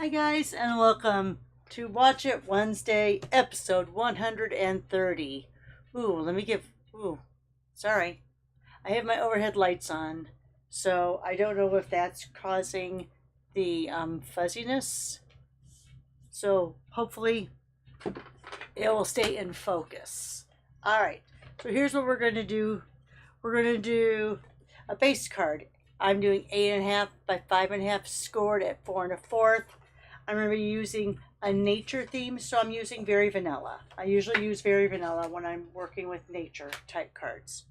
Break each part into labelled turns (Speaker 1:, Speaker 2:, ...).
Speaker 1: Hi guys, and welcome to Watch It Wednesday, episode 130. Sorry. I have my overhead lights on, so I don't know if that's causing the fuzziness. So hopefully it will stay in focus. Alright, so here's what we're going to do. We're going to do a base card. I'm doing 8.5 by 5.5 scored at 4 1/4. I'm going to be using a nature theme, so I'm using Very Vanilla. I usually use Very Vanilla when I'm working with nature type cards.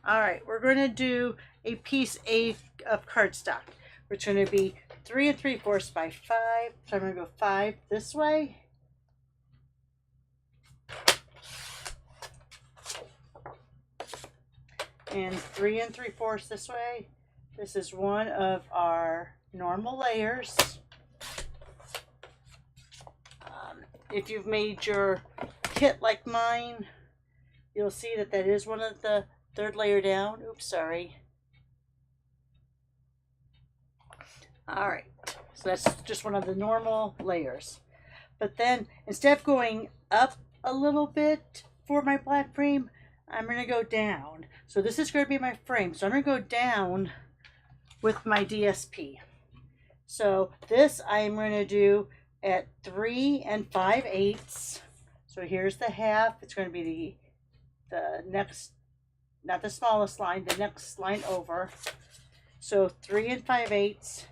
Speaker 1: Alright, we're going to do a piece of cardstock, which is going to be 3 3/4 by 5. So I'm going to go 5 this way. And 3 3/4 this way. This is one of our normal layers. If you've made your kit like mine, you'll see that that is one of the third layer down. Oops, sorry. Alright, so that's just one of the normal layers. But then, instead of going up a little bit for my black frame, I'm going to go down. So this is going to be my frame. So I'm going to go down with my DSP. So this I'm going to do at 3 5/8. So here's the half. It's going to be the next, not the smallest line, the next line over. So 3 5/8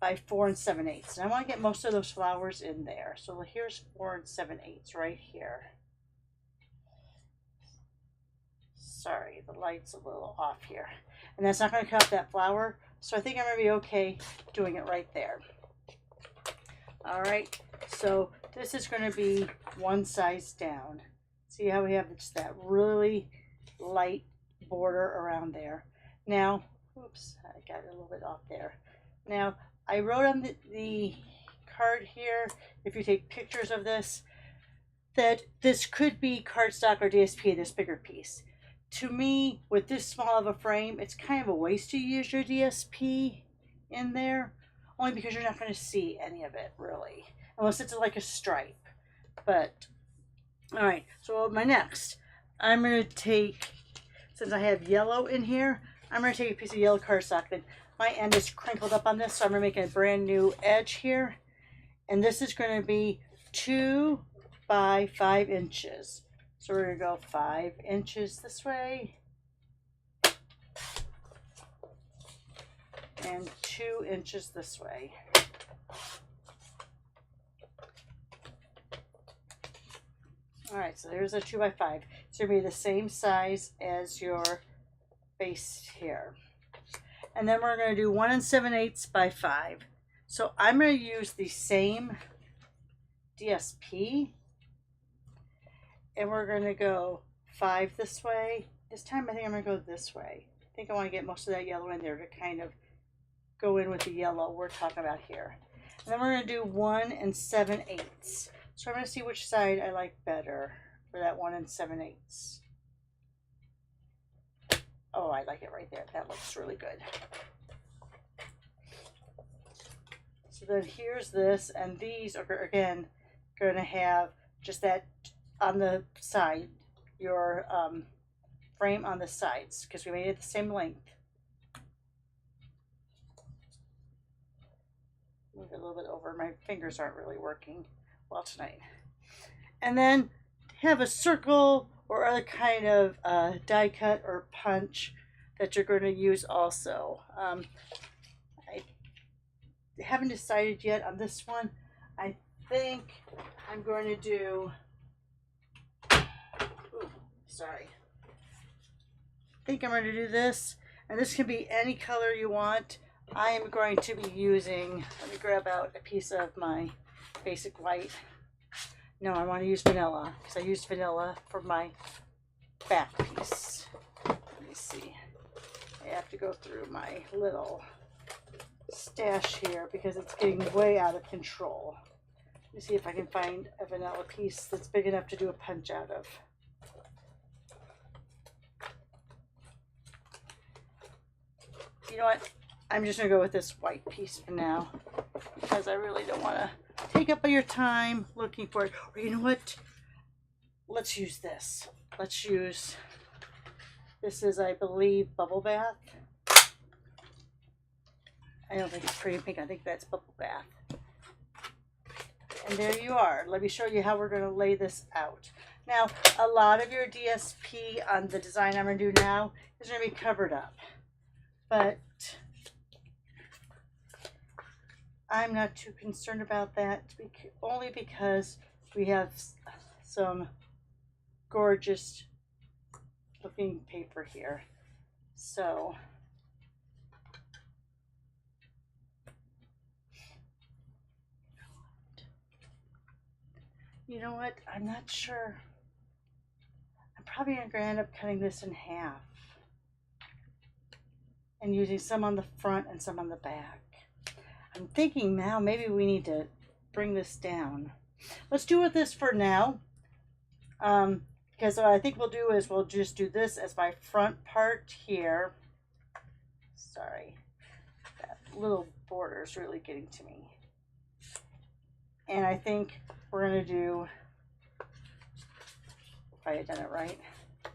Speaker 1: by 4 7/8. And I want to get most of those flowers in there. So here's 4 7/8 right here. Sorry, the light's a little off here. And that's not going to cut that flower. So I think I'm going to be okay doing it right there. Alright, so this is going to be one size down. See how we have just that really light border around there. Now, oops, I got it a little bit off there. Now, I wrote on the card here, if you take pictures of this, that this could be cardstock or DSP, this bigger piece. To me, with this small of a frame, it's kind of a waste to use your DSP in there, only because you're not going to see any of it, really, unless it's like a stripe. But, alright, so my next, I'm going to take, since I have yellow in here, I'm going to take a piece of yellow cardstock, and my end is crinkled up on this, so I'm going to make a brand new edge here, and this is going to be 2 by 5 inches. So we're going to go 5 inches this way and 2 inches this way. Alright, so there's a 2 by 5. It's going to be the same size as your base here. And then we're going to do 1 7/8 by 5. So I'm going to use the same DSP. And we're going to go 5 this way. This time I think I'm going to go this way. I think I want to get most of that yellow in there to kind of go in with the yellow we're talking about here. And then we're going to do 1 7/8. So I'm going to see which side I like better for that 1 7/8. Oh, I like it right there. That looks really good. So then here's this, and these are, again, going to have just that on the side, your frame on the sides, because we made it the same length. Move it a little bit over. My fingers aren't really working well tonight. And then have a circle or other kind of die cut or punch that you're going to use also. I haven't decided yet on this one. I think I'm going to do, sorry. I think I'm going to do this, and this can be any color you want. I am going to be using, let me grab out a piece of my basic white. No, I want to use vanilla, because I used vanilla for my back piece. Let me see. I have to go through my little stash here, because it's getting way out of control. Let me see if I can find a vanilla piece that's big enough to do a punch out of. You know what? I'm just going to go with this white piece for now. because I really don't want to take up your time looking for it. Or you know what? Let's use this. Let's use, this is, I believe, Bubble Bath. I don't think it's Pretty Pink. I think that's Bubble Bath. And there you are. Let me show you how we're going to lay this out. Now, a lot of your DSP on the design I'm going to do now is going to be covered up. But I'm not too concerned about that, only because we have some gorgeous looking paper here. So you know what? I'm not sure. I'm probably going to end up cutting this in half and using some on the front and some on the back. I'm thinking now maybe we need to bring this down. Let's do with this for now. Because what I think we'll do is we'll just do this as my front part here. Sorry, that little border is really getting to me. And I think we're going to do, if I had done it right, I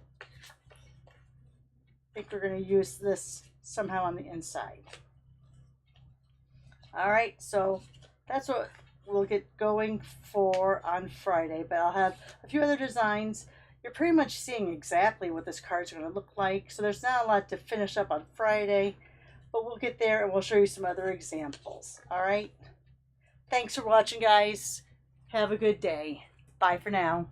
Speaker 1: think we're going to use this somehow on the inside. All right, so that's what we'll get going for on Friday, but I'll have a few other designs. You're pretty much seeing exactly what this card's going to look like, so there's not a lot to finish up on Friday, but we'll get there and we'll show you some other examples. All right, thanks for watching, guys. Have a good day. Bye for now.